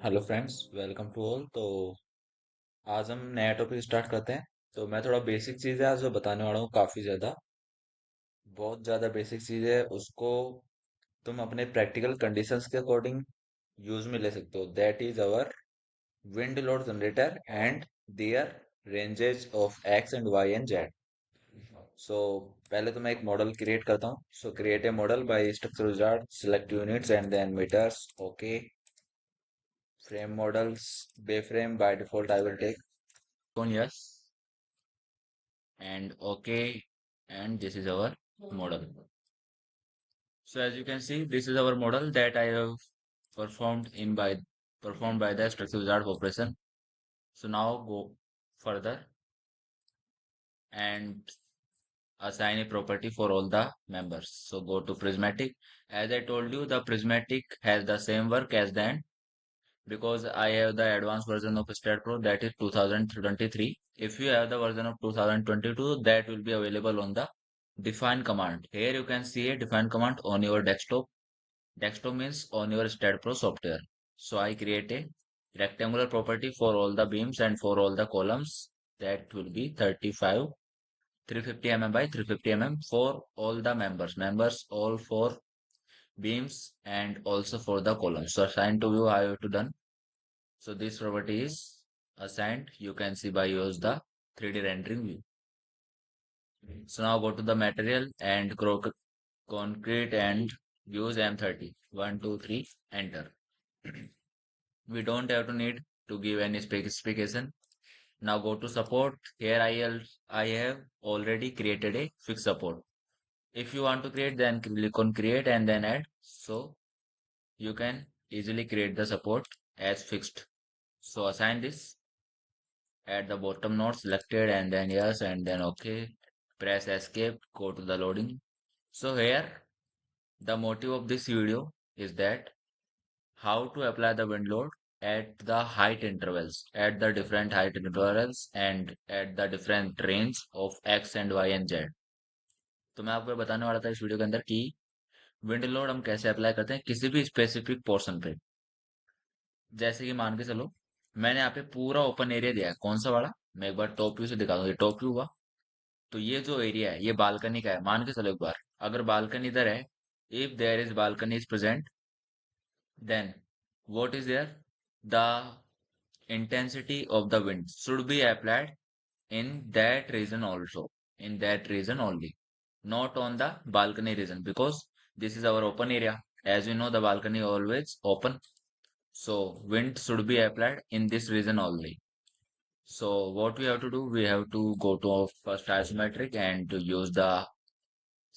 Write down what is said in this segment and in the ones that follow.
Hello friends, welcome to all. तो आज हम नया टॉपिक स्टार्ट करते हैं। तो मैं थोड़ा बेसिक चीज़ है आज जो बताने वाला हूँ, काफ़ी ज़्यादा बहुत ज़्यादा बेसिक चीज़ है। उसको तुम अपने प्रैक्टिकल कंडीशंस के अकॉर्डिंग यूज में ले सकते हो। That is our wind load generator and their ranges of X and Y and Z. So पहले तो मैं एक मॉडल क्रिएट करता हूँ। So create a model by structure wizard, select units and then meters. Okay, frame models, Bayframe by default I will take on yes, and okay, and this is our model. So as you can see, this is our model that I have performed in by performed by the structure wizard operation. So now go further and assign a property for all the members. So go to prismatic. As I told you, the prismatic has the same work as the end, because I have the advanced version of StatPro, that is 2023. If you have the version of 2022, that will be available on the define command. Here you can see a define command on your desktop. Desktop means on your StatPro software. So I create a rectangular property for all the beams and for all the columns. That will be 35 350 mm by 350 mm for all the members all for beams and also for the columns. So assign to view, I have to done. So this property is assigned. You can see by use the 3D rendering view. So now go to the material and concrete and use M30. 1, 2, 3, enter. We don't have to need to give any specification. Now go to support. Here I have already created a fixed support. If you want to create, then click on create and then add. So you can easily create the support as fixed. So assign this at the bottom node, selected, and then yes, and then okay. Press escape, go to the loading. So here the motive of this video is that how to apply the wind load at the height intervals, at the different height intervals and at the different range of x and y and z. तो मैं आपको बताने वाला था इस video के अंदर कि विंड लोड हम कैसे अप्लाई करते हैं किसी भी स्पेसिफिक पोर्शन पे। जैसे कि मान के चलो, मैंने यहाँ पे पूरा ओपन एरिया दिया है। कौन सा वाला? मैं एक बार टॉप व्यू से दिखा दूँ। ये टॉप व्यू हुआ। तो ये जो एरिया है ये बालकनी का है। मान के चलो एक बार, अगर बालकनी इधर है, if there is balcony is present, then what is there, the intensity of the wind should be applied in that region also, in that region only, not on the balcony region, because this is our open area. As you know, the balcony always open, so wind should be applied in this region only. So what we have to do, we have to go to our first isometric and to use the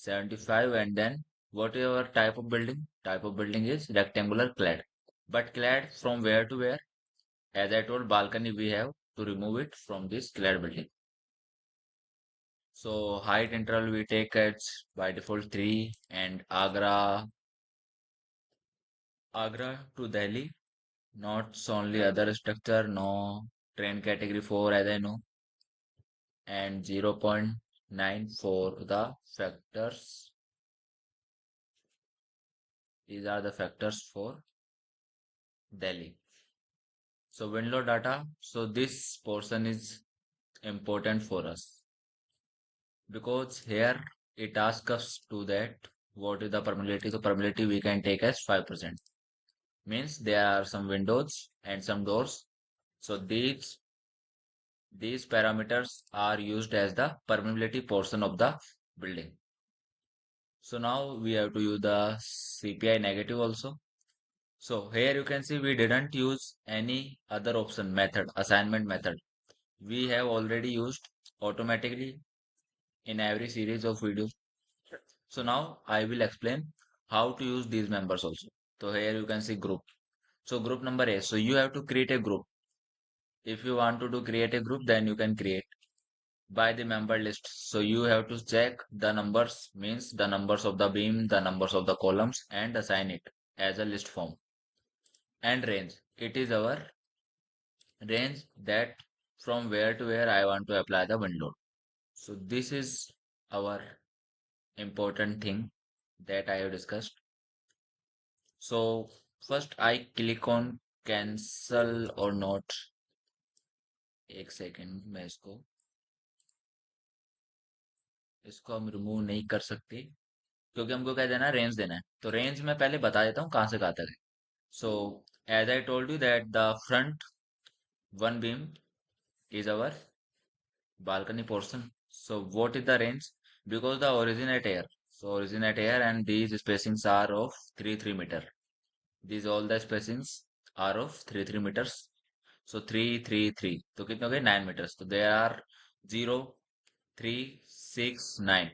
75, and then whatever type of building is rectangular clad, but clad from where to where? As I told, balcony we have to remove it from this clad building. So height interval we take as by default 3, and Agra to Delhi, not only other structure, no train category 4 as I know, and 0.9 for the factors. These are the factors for Delhi. So wind load data. So this portion is important for us because here it asks us to that what is the permeability. So permeability we can take as 5%. Means there are some windows and some doors. So these parameters are used as the permeability portion of the building. So now we have to use the CPI negative also. So here you can see we didn't use any other option method, assignment method. We have already used automatically in every series of videos. So now I will explain how to use these members also. So here you can see group. So group number A. So you have to create a group. If you want to do create a group, then you can create by the member list. So you have to check the numbers, means the numbers of the beam, the numbers of the columns, and assign it as a list form. And range. It is our range that from where to where I want to apply the wind load. So this is our important thing that I have discussed. So first I click on cancel और note. एक second, मैं इसको हम remove नहीं कर सकते, क्योंकि हमको क्या देना है, रेंज देना है। तो रेंज मैं पहले बता देता हूँ कहाँ से कहाँ तक है। So as I told you that the front one beam is our balcony portion. So what is the range? Because the origin at air. So origin at air and these spacings are of 3 meter. These all the spacings are of 3 meters. So 3 3 3. तो कितने हो गए 9 meters. So there are 0 3 6 9.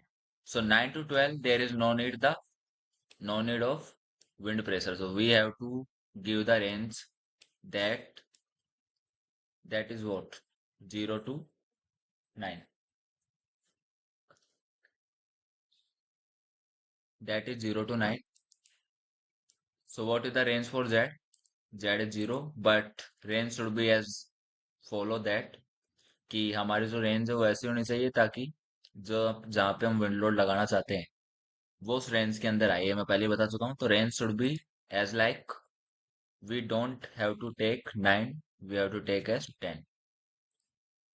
So 9 to 12 there is no need of wind pressure. So we have to give the range that that is what 0 to 9. That is 0 to 9. So what is the range for Z? Z is 0, but range should be as follow that कि हमारी जो range है वो ऐसी होनी चाहिए ताकि जो जहाँ पे हम विंड लोड लगाना चाहते हैं वो उस रेंज के अंदर आए। ये मैं पहले ही बता चुका हूँ। तो range should be as like we don't have to take 9, we have to take as 10.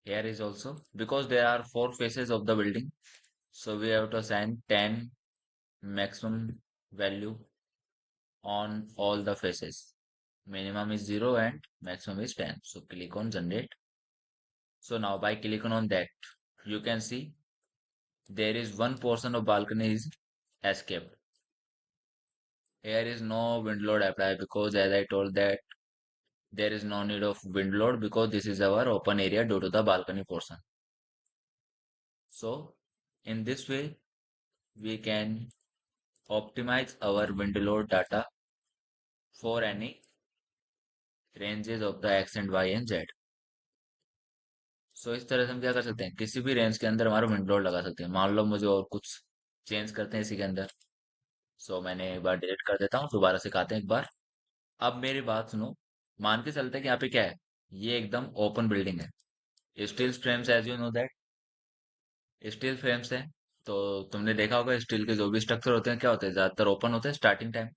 Here is also because there are 4 faces of the building, so we have to assign 10 maximum value on all the faces. Minimum is 0 and maximum is 10. So click on generate. So now by clicking on that, you can see there is one portion of balcony is escaped. Here is no wind load applied because as I told that there is no need of wind load because this is our open area due to the balcony portion. So in this way, we can optimize our wind load data for any ranges of the X and Y and Z. इस तरह से हम क्या कर सकते हैं, किसी भी रेंज के अंदर हमारा विंड लोड लगा सकते हैं। मान लो मुझे और कुछ चेंज करते हैं इसी के अंदर। मैंने एक बार डिलीट कर देता हूँ, दोबारा सिखाते हैं एक बार। अब मेरी बात सुनो। मान के चलते हैं कि यहाँ पे क्या है, ये एकदम ओपन बिल्डिंग है। Steel frames as you know that steel frames है। तो तुमने देखा होगा स्टील के जो भी स्ट्रक्चर होते हैं क्या होते हैं, ज्यादातर ओपन होते हैं स्टार्टिंग टाइम।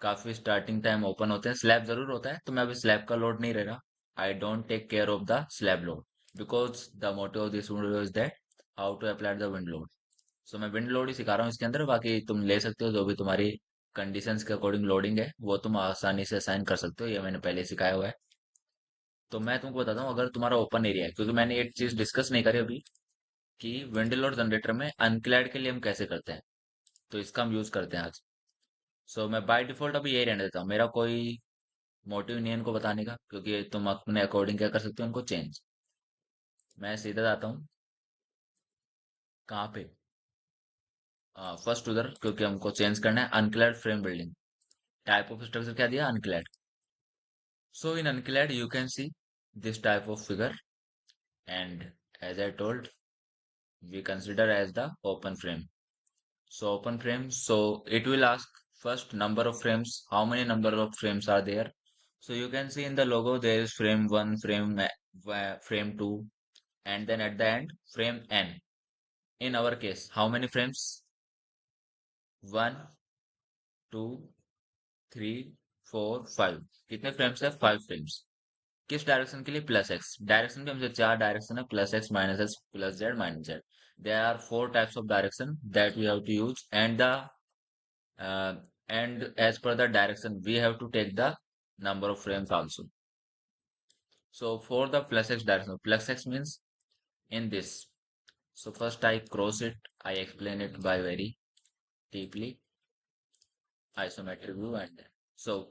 काफी स्टार्टिंग टाइम ओपन होते हैं। स्लैब जरूर होता है, तो मैं अभी स्लैब का लोड नहीं ले रहा। I don't take care of the slab load because the motive of this video is that how to apply the wind load. मैं विंड लोड ही सिखा रहा हूँ इसके अंदर, बाकी तुम ले सकते हो जो भी तुम्हारी कंडीशंस के अकॉर्डिंग लोडिंग है वो तुम आसानी से असाइन कर सकते हो। ये मैंने पहले सिखाया हुआ है। तो मैं तुमको बताता हूँ, अगर तुम्हारा ओपन एरिया है, क्योंकि मैंने एक चीज डिस्कस नहीं करी अभी कि विंड लोड जनरेटर में अनक्लैड के लिए हम कैसे करते हैं। तो इसका हम यूज करते हैं आज। मैं बाय डिफॉल्ट अभी यही रहने देता हूँ, मेरा कोई मोटिव नहीं है इनको बताने का, क्योंकि तुम अपने अकॉर्डिंग क्या कर सकते हो उनको चेंज। मैं सीधा जाता हूँ कहाँ पे, फर्स्ट उधर, क्योंकि हमको चेंज करना है unclad frame building. Type of structure क्या दिया, अनक्लैड। In unclad you can see this type of figure, and as I told, we consider as the open frame. Open frame, it will ask first number of frames, how many number of frames are there. You can see in the logo there is frame 1, frame 2, and then at the end frame n. In our case, how many frames? 1 2 3 4 5। कितने frames है, 5 frames. किस direction के लिए, plus x direction के हमसे 4 direction है, plus X minus X plus Z minus Z. There are 4 types of direction that we have to use, and as per the direction we have to take the number of frames also. For the plus x direction, plus x means in this. First I cross it, I explain it by very deeply isometric view, and then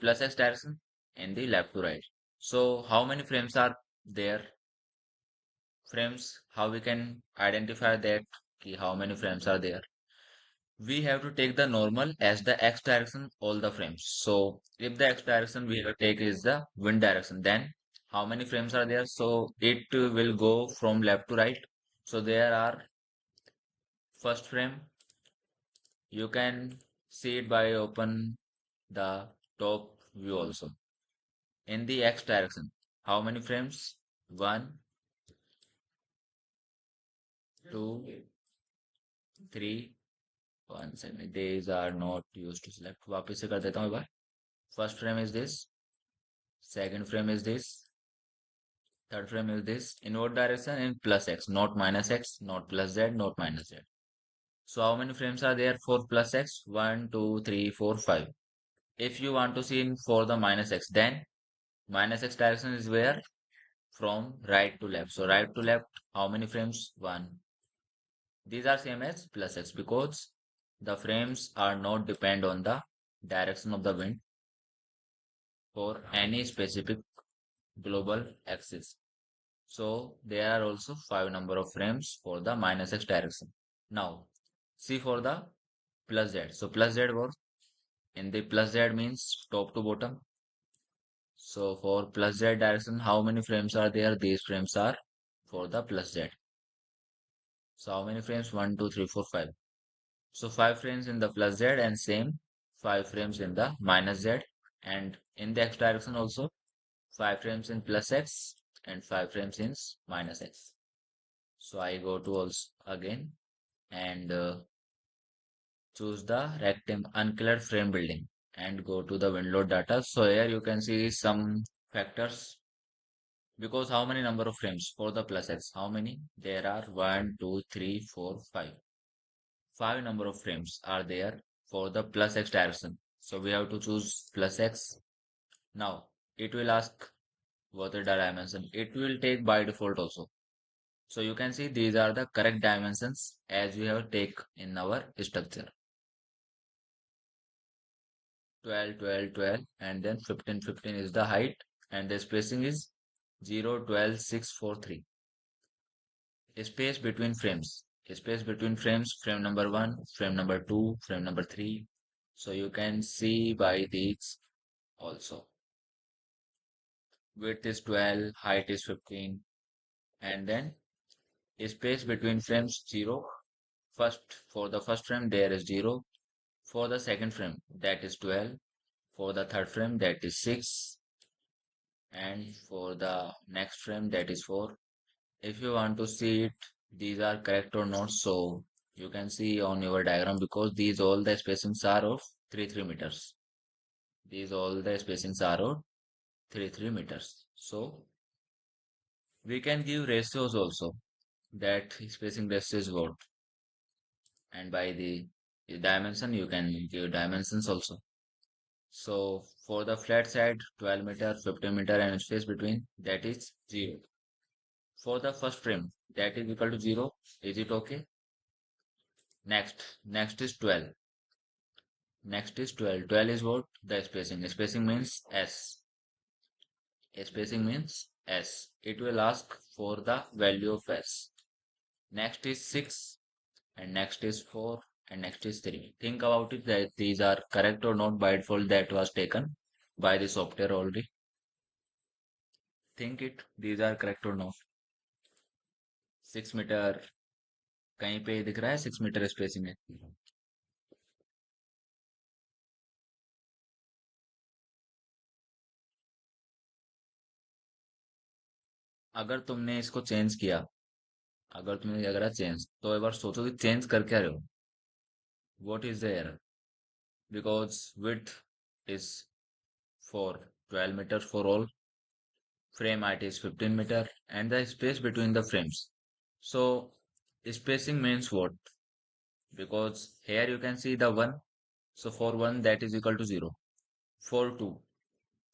plus x direction in the left to right. How many frames are there? Frames, how we can identify that how many frames are there? We have to take the normal as the x direction all the frames. If the x direction we have to take is the wind direction, then how many frames are there? It will go from left to right. There are first frame, you can see it by open the top view also. In the x direction, how many frames? 1 2 3 1 second, these are not used to select। वापस से कर देता हूँ एक बार। First frame is this, second frame is this, third frame is this, inward direction in plus x, not minus x, not plus z, not minus z. So how many frames are there for plus x? 1, 2, 3, 4, 5. If you want to see in for the minus x, then minus x direction is where? From right to left. So right to left, how many frames? 1. These are same as plus x because the frames are not depend on the direction of the wind for any specific global axis. So there are also 5 number of frames for the minus x direction. Now see for the plus z. So plus z was in the plus z means top to bottom. So for plus z direction, how many frames are there? These frames are for the plus z. So how many frames? 1, 2, 3, 4, 5. So 5 frames in the plus z and same 5 frames in the minus z, and in the x direction also 5 frames in plus x and 5 frames in minus x. So I go to also again and choose the rectangle uncolored frame building and go to the wind load data. So here you can see some factors because how many number of frames for the plus x? How many? There are 1, 2, 3, 4, 5. 5 number of frames are there for the plus x direction. So we have to choose plus x. Now it will ask what is the dimension. It will take by default also. So you can see these are the correct dimensions as we have take in our structure. 12, 12, 12, and then 15, 15 is the height, and the spacing is 0, 12, 6, 4, 3. Space between frames. Space between frames, frame number 1, frame number 2, frame number 3. So you can see by these also. Width is 12, height is 15, and then space between frames 0. First, for the first frame there is 0. For the second frame that is 12. For the third frame that is 6. And for the next frame that is 4. If you want to see it, these are correct or not, so you can see on your diagram because these all the spacings are of 3 meters. These all the spacings are of 3 meters. So we can give ratios also that spacing ratio is what, and by the dimension you can give dimensions also. So for the flat side 12 meter, 15 meter and space between that is 0. For the first frame that is equal to 0. Is it okay? Next is 12. Next is 12. 12 is what? The spacing. Spacing means S. Spacing means S. It will ask for the value of S. Next is 6 and next is 4 and next is 3. Think about it that these are correct or not by default that was taken by the software already. Think it these are correct or not. 6 metre कहीं पे दिख रहा है 6 metre spacing है. अगर तुमने इसको change किया, अगर तुमने अगर चेंज तो एक बार सोचो कि चेंज कर क्या रहे हो. What is the error? Because width is for 12 meters for all, frame height is 15 meter, and the space between the frames. So spacing means what? Because here you can see the 1. So for 1 that is equal to 0. For 2.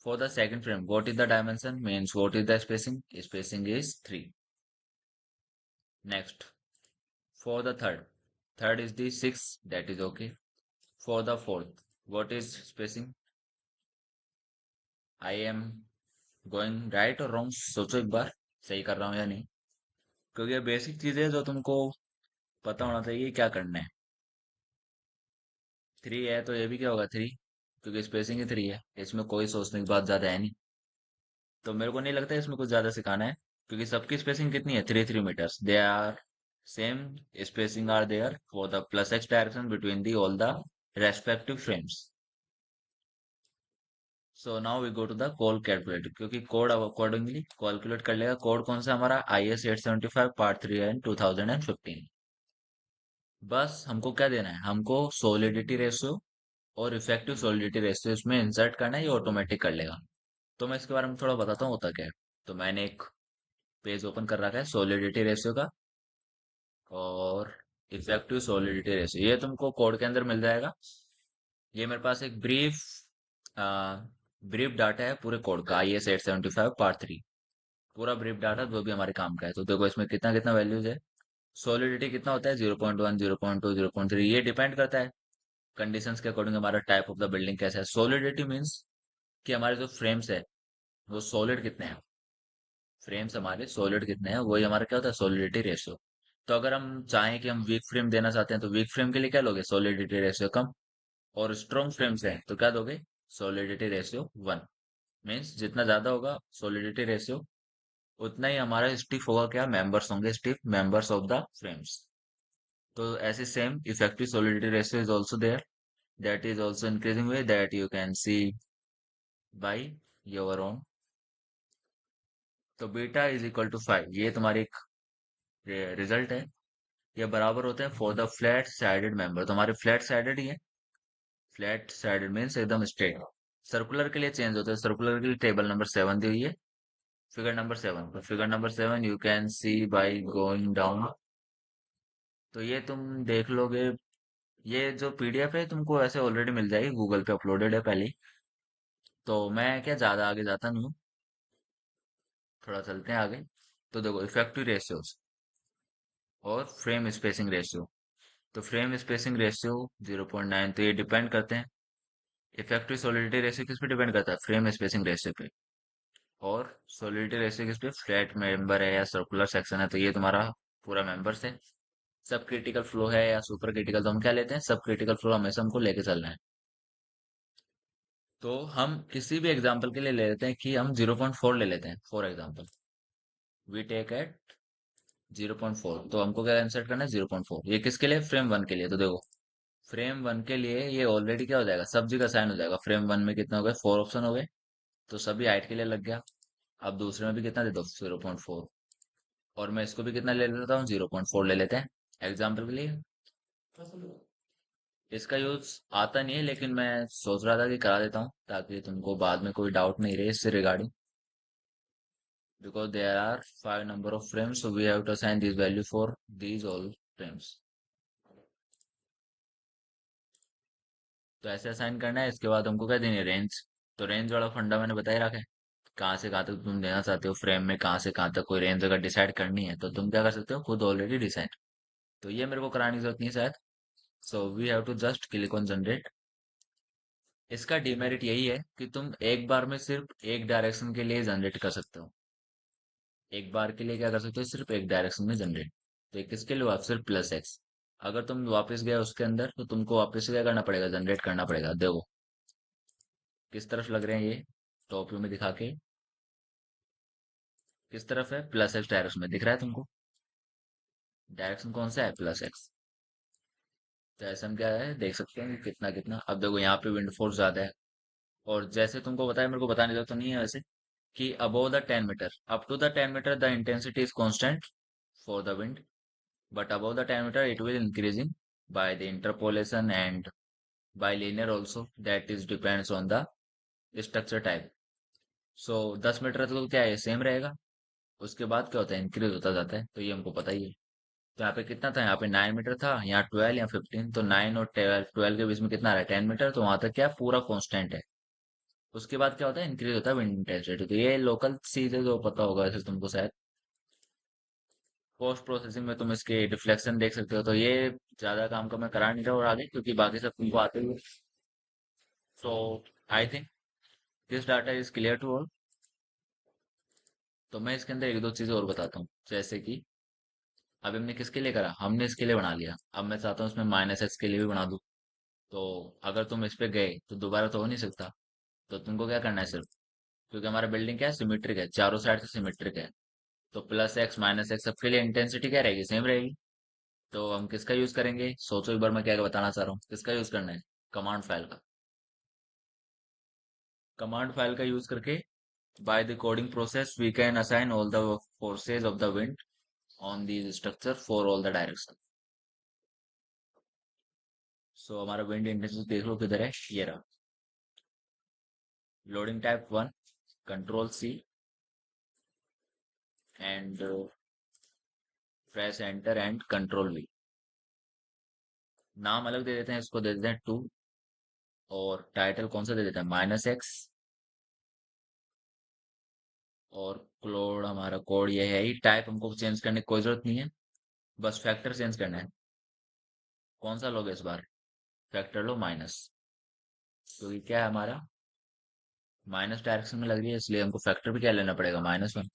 For the second frame, what is the dimension? Means what is the spacing? Spacing is 3. Next, for the third. Third is the 6. That is okay. For the fourth, what is spacing? I am going right or wrong? सोचो एक बार सही कर रहा हूँ या नहीं, क्योंकि ये बेसिक चीजें जो तुमको पता होना चाहिए क्या करना है. 3 है तो ये भी क्या होगा 3, क्योंकि स्पेसिंग ही 3 है. इसमें कोई सोचने की बात ज्यादा है नहीं, तो मेरे को नहीं लगता इसमें कुछ ज्यादा सिखाना है, क्योंकि सबकी स्पेसिंग कितनी है 3 meters. They are same spacing are there for the plus x direction between the all the respective frames. So now we go to the code calculator, क्योंकि कोड अब अकॉर्डिंगली कैलकुलेट कर लेगा. कोड कौन सा हमारा IS 875 part 3 and 2015. बस हमको क्या देना है, हमको सोलिडिटी रेशियो और इफेक्टिव सोलिडिटी रेशियो इसमें इंसर्ट करना है, ये ऑटोमेटिक कर लेगा. तो मैं इसके बारे में थोड़ा बताता हूँ होता क्या है। तो मैंने एक पेज ओपन कर रखा है सॉलिडिटी रेशियो का, और इफेक्टिव सॉलिडिटी रेशियो ये तुमको कोड के अंदर मिल जाएगा। ये मेरे पास एक ब्रीफ डाटा है पूरे कोड का, IS 875 पार्ट 3। पूरा ब्रीफ डाटा जो भी हमारे काम का है। तो देखो इसमें कितना कितना वैल्यूज है। सॉलिडिटी कितना होता है, 0.1, 0.2, 0.3, ये डिपेंड करता है कंडीशंस के अकॉर्डिंग हमारा टाइप ऑफ द बिल्डिंग कैसा है। सॉलिडिटी मीन्स कि हमारे जो फ्रेम्स है वो सॉलिड कितने हैं, फ्रेम्स हमारे सॉलिड कितने हैं, वही हमारा क्या होता है सॉलिडिटी रेशियो। तो अगर हम चाहें कि हम वीक फ्रेम देना चाहते हैं तो वीक फ्रेम के लिए क्या लोगे, सॉलिडिटी रेशियो कम। और स्ट्रॉन्ग फ्रेम्स हैं तो क्या दोगे, सॉलिडिटी रेशियो 1। मीन्स जितना ज्यादा होगा सॉलिडिटी रेशियो, उतना ही हमारा स्टिफ होगा, क्या मेंबर्स होंगे, stiff members of the frames. तो ऐसे same effective solidity ratio is also there, that is also increasing way, that you can see by your own. तो बीटा इज इक्वल टू 5, ये तुम्हारी एक रिजल्ट है। ये बराबर होते हैं for the flat sided member, तो हमारे फ्लैट साइडेड ही है। फ्लैट साइडेड मीन्स एकदम स्ट्रेट। सर्कुलर के लिए चेंज होता है, सर्कुलर के लिए टेबल नंबर 7 दी हुई है, फिगर नंबर 7। तो figure number 7 you can see by going down. तो ये तुम देख लोगे, ये जो PDF है तुमको ऐसे ऑलरेडी मिल जाएगी, गूगल पे अपलोडेड है पहले ही। तो मैं क्या ज्यादा आगे जाता नहीं हूँ, थोड़ा चलते हैं आगे। तो देखो इफेक्टिव रेशियोज और फ्रेम स्पेसिंग रेशियो। तो फ्रेम स्पेसिंग रेशियो 0.9, तो ये डिपेंड करते हैं। इफेक्टिव सॉलिडिटी रेशियो किस पे डिपेंड करता है, फ्रेम स्पेसिंग रेशियो पे। और सॉलिडिटी रेशियो किस पे, फ्लैट मेंबर है या सर्कुलर सेक्शन है, तो ये तुम्हारा पूरा मेंबर्स है। सब क्रिटिकल फ्लो है या सुपर क्रिटिकल, तो हम क्या लेते हैं, सब क्रिटिकल फ्लो हमेशा हमको लेके चलना है। तो हम किसी भी एग्जांपल के लिए ले लेते हैं कि हम 0.4 ले लेते हैं for example, we take at 0.4। तो हमको क्या इंसर्ट करना है, 0.4। ये किसके लिए, फ्रेम 1 के लिए। तो देखो फ्रेम 1 के लिए ये ऑलरेडी क्या हो जाएगा, सब जगह साइन हो जाएगा। फ्रेम 1 में कितना हो गया, 4 ऑप्शन हो गए, तो सभी हाइट के लिए लग गया। अब दूसरे में भी कितना दे दो, 0.4। और मैं इसको भी कितना ले लेता हूँ, 0.4 ले लेते हैं एग्जाम्पल के लिए। इसका यूज आता नहीं है लेकिन मैं सोच रहा था कि करा देता हूँ ताकि तुमको बाद में कोई डाउट नहीं रहे इससे regarding. Because there are 5 number of frames, so we have to assign this value for these all frames. तो ऐसे असाइन करना है, इसके बाद हमको क्या देनी है, रेंज। तो रेंज वाला फंडा मैंने बता ही रखा है, कहाँ से कहाँ तक तुम देना चाहते हो फ्रेम में, कहाँ से कहाँ तक कोई रेंज अगर डिसाइड करनी है तो तुम क्या कर सकते हो, खुद ऑलरेडी डिसाइड। तो ये मेरे को कराने की जरूरत नहीं शायद। So we have to just click on generate. इसका डिमेरिट यही है कि तुम एक बार में सिर्फ एक डायरेक्शन के लिए जनरेट कर सकते हो। एक बार के लिए क्या कर सकते हो, सिर्फ एक डायरेक्शन में जनरेट। तो ये किसके लिए हुआ, सिर्फ +X। अगर तुम वापस गए उसके अंदर तो तुमको वापस से क्या करना पड़ेगा, जनरेट करना पड़ेगा। देखो किस तरफ लग रहे हैं ये, टॉप व्यू में दिखा के, किस तरफ है, +X डायरेक्शन में दिख रहा है तुमको। डायरेक्शन कौन सा है, +X। तो ऐसा हम क्या है देख सकते हैं कि कितना कितना। अब देखो यहाँ पे विंड फोर्स ज्यादा है, और जैसे तुमको बताया, मेरे को बताने जरूरत तो नहीं है वैसे, कि above the 10 meter, up to the 10 meter the intensity is constant for the wind, but above the 10 meter it will increasing by the interpolation and by linear also, that is depends on the structure type। so 10 metre तो क्या है, same रहेगा। उसके बाद क्या होता है, increase होता जाता है, तो ये हमको पता ही है। तो यहाँ पे कितना था, यहाँ पे 9 मीटर था, यहाँ 12 या 15, तो 9 और 12 के बीच में कितना आ रहा है, 10 मीटर, तो वहां तक क्या पूरा कांस्टेंट है। उसके बाद क्या होता है, इंक्रीज होता है विंड इंटेंसिटी। तो ये लोकल चीजें जो पता होगा ऐसे तुमको शायद। पोस्ट प्रोसेसिंग में तुम इसके रिफ्लेक्शन देख सकते हो। तो ये ज्यादा काम का मैं करा नहीं रहा और आगे, क्योंकि बाकी सब तुमको आते ही। So I think this data is clear to all. तो मैं इसके अंदर एक दो चीजें और बताता हूँ, जैसे कि अभी हमने किसके लिए करा, हमने इसके लिए बना लिया। अब मैं चाहता हूँ इसमें -X के लिए भी बना दूँ। तो अगर तुम इस पे गए तो दोबारा तो हो नहीं सकता। तो तुमको क्या करना है सिर्फ, क्योंकि हमारा बिल्डिंग क्या है, सिमेट्रिक है, चारों साइड से सिमेट्रिक है। तो +X -X सबके लिए इंटेंसिटी क्या रहेगी, सेम रहेगी। तो हम किसका यूज करेंगे, सोचो एक बार, मैं क्या बताना चाह रहा हूँ, किसका यूज करना है, कमांड फाइल का। कमांड फाइल का यूज करके by the coding process we can assign all the forces of the wind on the structure for all the direction. So हमारा विंड इंटेंसिटी देख लो किधर है, ये रहा। Loading type 1, Control C and press enter and Control V. नाम अलग दे देते हैं, इसको दे देते हैं 2 और टाइटल कौन सा दे देते हैं -x और कोड हमारा कोड ये है ही। टाइप हमको चेंज करने की कोई जरूरत नहीं है, बस फैक्टर चेंज करना है। कौन सा लोगे इस बार? फैक्टर लो माइनस, क्योंकि क्या है हमारा माइनस डायरेक्शन में लग रही है, इसलिए हमको फैक्टर भी क्या लेना पड़ेगा -1।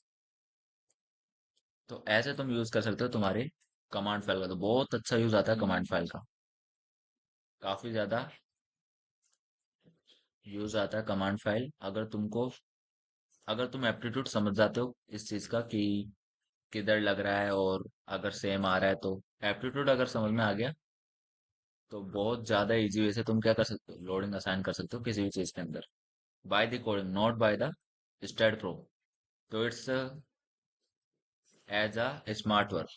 तो ऐसे तुम यूज कर सकते हो तुम्हारे कमांड फाइल का, तो बहुत अच्छा यूज आता है कमांड फाइल का, काफी ज्यादा यूज आता है कमांड फाइल। अगर तुम एप्टीट्यूड समझ जाते हो इस चीज का कि किधर लग रहा है और अगर सेम आ रहा है, तो एप्टीट्यूड अगर समझ में आ गया तो बहुत ज्यादा इजी वे से तुम क्या कर सकते हो, लोडिंग असाइन कर सकते हो किसी भी चीज के अंदर by the coding, not by the STAAD Pro. तो it's as a smart work.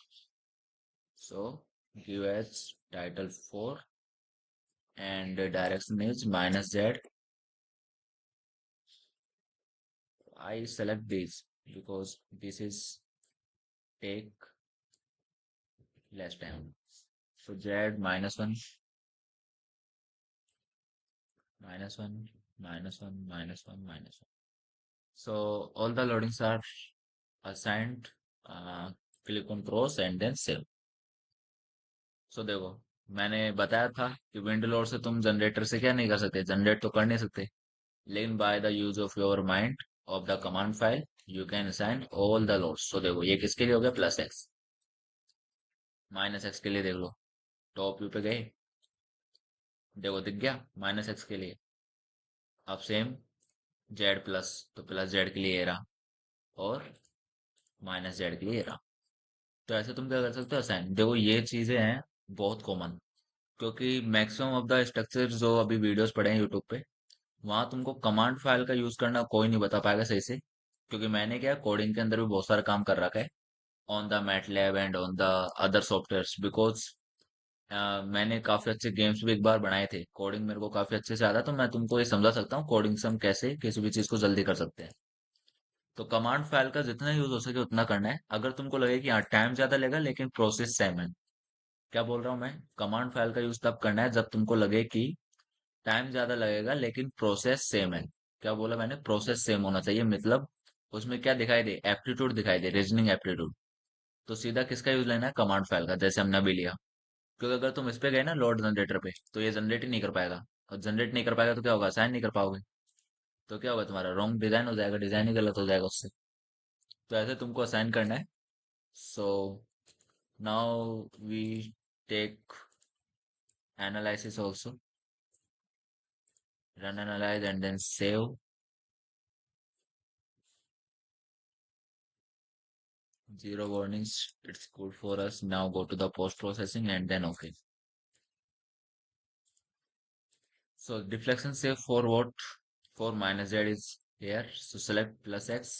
So give as title 4 and direction is -z. I select this because this is take less time. So z -1, -1, -1, -1, -1. So all the loadings are assigned. Click on cross and then save. So देखो, मैंने बताया था कि window load से तुम generator से क्या नहीं कर सकते, जनरेट तो कर नहीं सकते, लेकिन by the use of your mind of the command file you can assign all the loads. तो देखो ये किसके लिए हो गया, +x, -x के लिए देख लो, टॉप व्यू पे गए, देखो दिख गया -x के लिए। अब सेम z प्लस, तो +z के लिए ये रहा और -z के लिए ये रहा। तो ऐसे तुम क्या कर सकते हो असाइन। देखो ये चीजें हैं बहुत कॉमन, क्योंकि मैक्सिमम ऑफ द स्ट्रक्चर जो अभी वीडियोस पड़े हैं यूट्यूब पे, वहां तुमको कमांड फाइल का यूज करना कोई नहीं बता पाएगा सही से, क्योंकि मैंने क्या कोडिंग के अंदर भी बहुत सारा काम कर रखा है on the MATLAB and on the other softwares, because मैंने काफी अच्छे गेम्स भी एक बार बनाए थे। कोडिंग मेरे को काफी अच्छे से आता, तो मैं तुमको ये समझा सकता हूँ कोडिंग से हम कैसे किसी भी चीज को जल्दी कर सकते हैं। तो कमांड फाइल का जितना यूज हो सके उतना करना है। अगर तुमको लगे कि हाँ टाइम ज्यादा लगेगा लेकिन प्रोसेस सेम है, क्या बोल रहा हूँ मैं, कमांड फाइल का यूज तब करना है जब तुमको लगे कि टाइम ज्यादा लगेगा लेकिन प्रोसेस सेम है। क्या बोला मैंने, प्रोसेस सेम होना चाहिए, मतलब उसमें क्या दिखाई दे, एप्टीट्यूड दिखाई दे, रीजनिंग एप्टीट्यूड। तो सीधा किसका यूज लेना है, कमांड फाइल का, जैसे हमने अभी लिया। क्योंकि अगर तुम इस पे गए ना लोड जनरेटर पे, तो ये जनरेट ही नहीं कर पाएगा, और जनरेट नहीं कर पाएगा तो क्या होगा, असाइन नहीं कर पाओगे, तो क्या होगा, तुम्हारा रॉन्ग डिजाइन हो जाएगा, डिजाइन ही गलत हो जाएगा उससे। तो ऐसे तुमको असाइन करना है। So now we take analysis also, run analyze and then save। Zero warnings, it's good for us. Now go to the post processing and then okay. So deflection save for what? For -z is here. So select +x.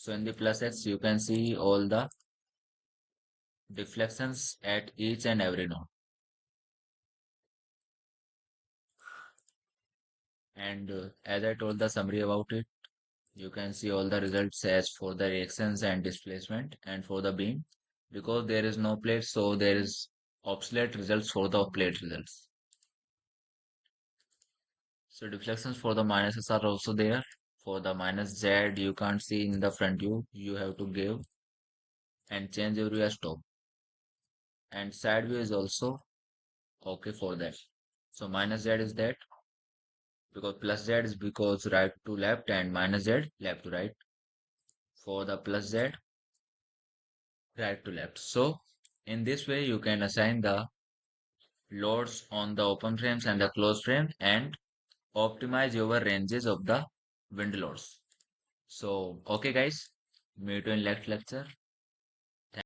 So in the +x you can see all the deflections at each and every node. And as I told the summary about it, you can see all the results as for the reactions and displacement and for the beam. Because there is no plate, so there is obsolete results for the plate results. So deflections for the minuses are also there. For the -z, you can't see in the front view. You have to give and change your view as top. And side view is also okay for that. So -z is that, because +z is because right to left and -z left to right. For the +z, right to left. So in this way, you can assign the loads on the open frames and the closed frame and optimize your ranges of the wind loads. So, okay guys, meet you in next lecture.